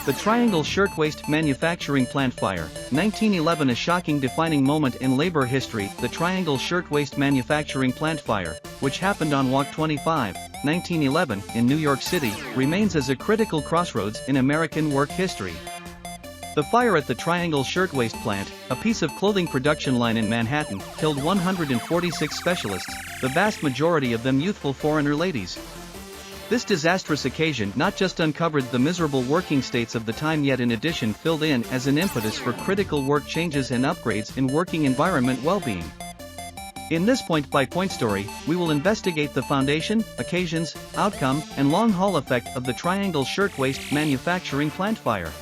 The Triangle Shirtwaist Manufacturing Plant Fire, 1911. A shocking defining moment in labor history. The Triangle Shirtwaist Manufacturing Plant Fire, which happened on Walk 25, 1911, in New York City, remains as a critical crossroads in American work history. The fire at the Triangle Shirtwaist plant, a piece of clothing production line in Manhattan, killed 146 specialists, the vast majority of them youthful foreigner ladies. This disastrous occasion not just uncovered the miserable working states of the time, yet in addition filled in as an impetus for critical work changes and upgrades in working environment well-being. In this point-by-point story, we will investigate the foundation, occasions, outcome, and long-haul effect of the Triangle Shirtwaist Manufacturing Plant Fire.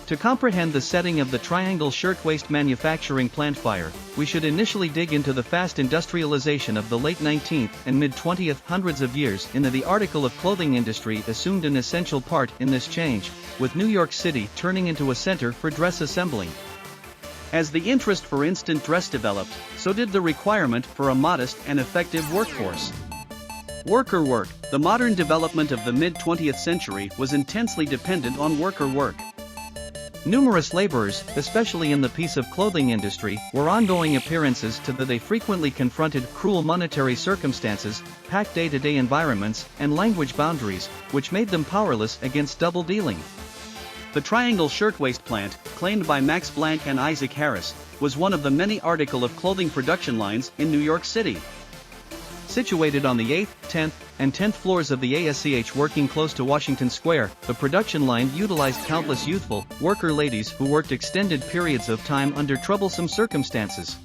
To comprehend the setting of the Triangle Shirtwaist Manufacturing Plant Fire, we should initially dig into the fast industrialization of the late 19th and mid-20th hundreds of years. The article of clothing industry assumed an essential part in this change, with New York City turning into a center for dress assembling. As the interest for instant dress developed, so did the requirement for a modest and effective workforce. Worker work. The modern development of the mid-20th century was intensely dependent on worker work. Numerous laborers, especially in the piece of clothing industry, were ongoing appearances to that they frequently confronted cruel monetary circumstances, packed day-to-day environments, and language boundaries, which made them powerless against double dealing. The Triangle Shirtwaist plant, claimed by Max Planck and Isaac Harris, was one of the many article of clothing production lines in New York City. Situated on the 8th, 10th, and 10th floors of the ASCH working close to Washington Square, the production line utilized countless youthful, worker ladies who worked extended periods of time under troublesome circumstances.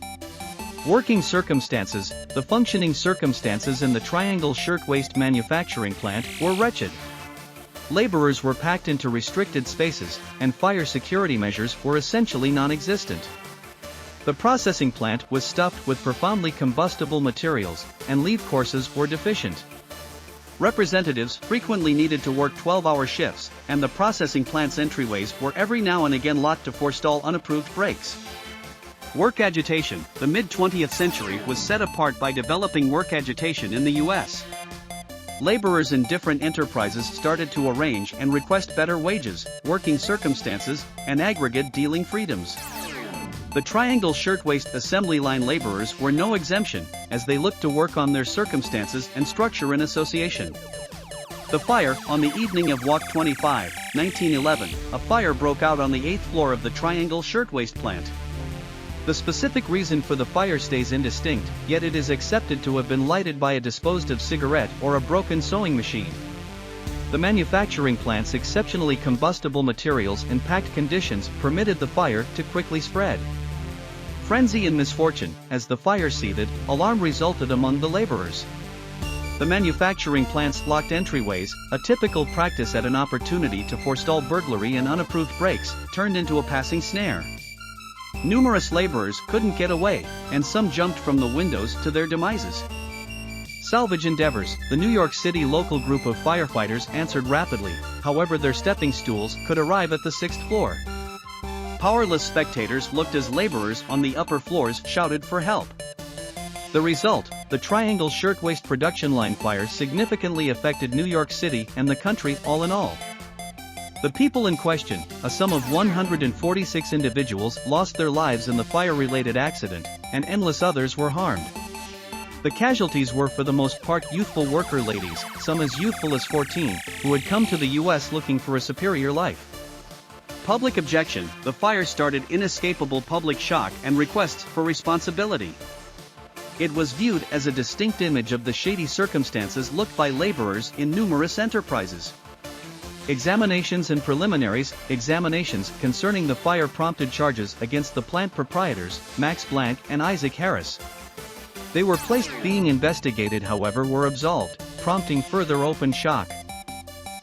Working circumstances. The functioning circumstances in the Triangle Shirtwaist manufacturing plant were wretched. Laborers were packed into restricted spaces, and fire security measures were essentially non-existent. The processing plant was stuffed with profoundly combustible materials, and leave courses were deficient. Representatives frequently needed to work 12-hour shifts, and the processing plant's entryways were every now and again locked to forestall unapproved breaks. Work agitation. The mid-20th century was set apart by developing work agitation in the U.S. Laborers in different enterprises started to arrange and request better wages, working circumstances, and aggregate dealing freedoms. The Triangle Shirtwaist assembly line laborers were no exemption, as they looked to work on their circumstances and structure an association. The fire. On the evening of Walk 25, 1911, a fire broke out on the 8th floor of the Triangle Shirtwaist plant. The specific reason for the fire stays indistinct, yet it is accepted to have been lighted by a disposed of cigarette or a broken sewing machine. The manufacturing plant's exceptionally combustible materials and packed conditions permitted the fire to quickly spread. Frenzy and misfortune. As the fire seethed, alarm resulted among the laborers. The manufacturing plant's locked entryways, a typical practice at an opportunity to forestall burglary and unapproved breaks, turned into a passing snare. Numerous laborers couldn't get away, and some jumped from the windows to their demises. Salvage endeavors. The New York City local group of firefighters answered rapidly, however their stepping stools could arrive at the 6th floor. Powerless spectators looked as laborers on the upper floors shouted for help. The result, the Triangle Shirtwaist production line fire significantly affected New York City and the country all in all. The people in question, a sum of 146 individuals, lost their lives in the fire-related accident, and endless others were harmed. The casualties were for the most part youthful worker ladies, some as youthful as 14, who had come to the U.S. looking for a superior life. Public objection. The fire started inescapable public shock and requests for responsibility. It was viewed as a distinct image of the shady circumstances looked by laborers in numerous enterprises. Examinations and preliminaries. Examinations concerning the fire prompted charges against the plant proprietors, Max Planck and Isaac Harris. They were placed, being investigated however were absolved, prompting further open shock.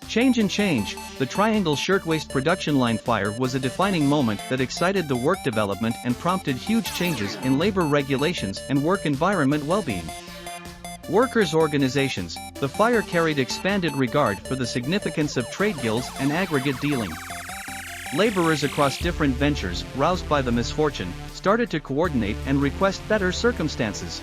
Change and change. The Triangle Shirtwaist production line fire was a defining moment that excited the work development and prompted huge changes in labor regulations and work environment well-being. Workers' organizations. The fire carried expanded regard for the significance of trade guilds and aggregate dealing. Laborers across different ventures, roused by the misfortune, started to coordinate and request better circumstances.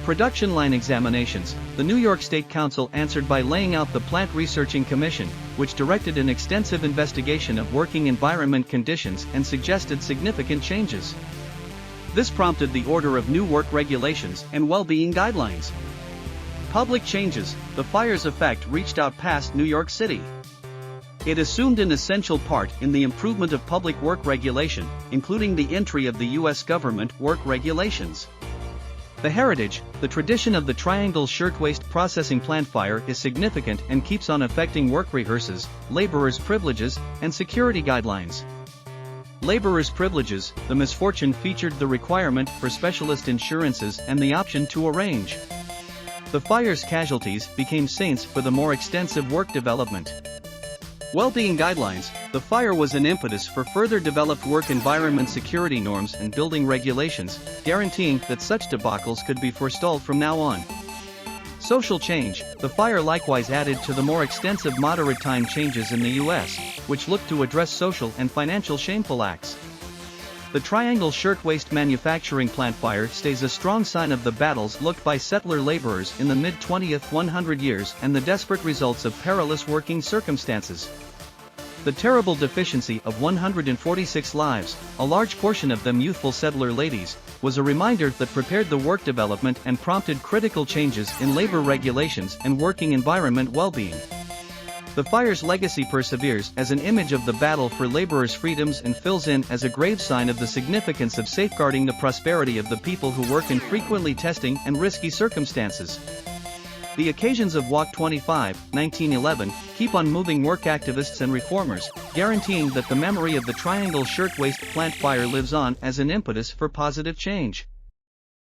Production line examinations. The New York State Council answered by laying out the Plant Researching Commission, which directed an extensive investigation of working environment conditions and suggested significant changes. This prompted the order of new work regulations and well-being guidelines. Public changes. The fire's effect reached out past New York City. It assumed an essential part in the improvement of public work regulation, including the entry of the U.S. government work regulations. The heritage, the tradition of the Triangle Shirtwaist processing plant fire is significant and keeps on affecting work rehearsals, laborers' privileges, and security guidelines. Laborers' privileges. The misfortune featured the requirement for specialist insurances and the option to arrange. The fire's casualties became saints for the more extensive work development. Well-being guidelines. The fire was an impetus for further developed work environment security norms and building regulations, guaranteeing that such debacles could be forestalled from now on. Social change. The fire likewise added to the more extensive moderate time changes in the U.S., which looked to address social and financial shameful acts. The Triangle Shirtwaist manufacturing plant fire stays a strong sign of the battles looked by settler laborers in the mid-20th 100 years and the desperate results of perilous working circumstances. The terrible deficiency of 146 lives, a large portion of them youthful settler ladies, was a reminder that prepared the work development and prompted critical changes in labor regulations and working environment well-being. The fire's legacy perseveres as an image of the battle for laborers' freedoms and fills in as a grave sign of the significance of safeguarding the prosperity of the people who work in frequently testing and risky circumstances. The occasions of Walk 25, 1911, keep on moving work activists and reformers, guaranteeing that the memory of the Triangle Shirtwaist plant fire lives on as an impetus for positive change.